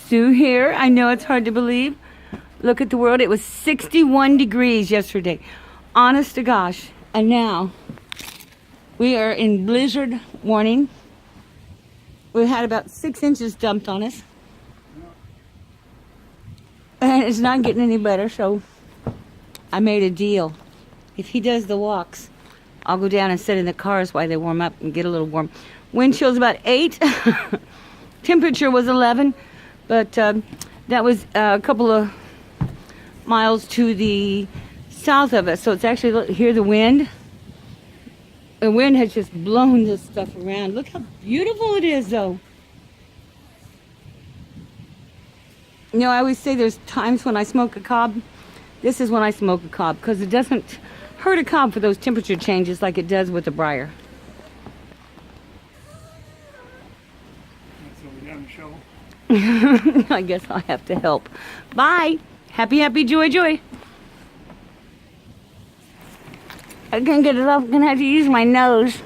Sue here. I know it's hard to believe. Look at the world. It was 61 degrees yesterday. Honest to gosh. And now we are in blizzard warning. We had about 6 inches dumped on us. And it's not getting any better, so I made a deal. If he does the walks, I'll go down and sit in the cars while they warm up and get a little warm. Wind chill's about 8. Temperature was 11. But that was a couple of miles to the south of us. So it's actually, hear the wind? The wind has just blown this stuff around. Look how beautiful it is, though. You know, I always say there's times when I smoke a cob. This is when I smoke a cob, because it doesn't hurt a cob for those temperature changes like it does with a briar. So we got the show. I guess I'll have to help. Bye. Happy, happy, joy, joy. I can't get it off. I'm going to have to use my nose.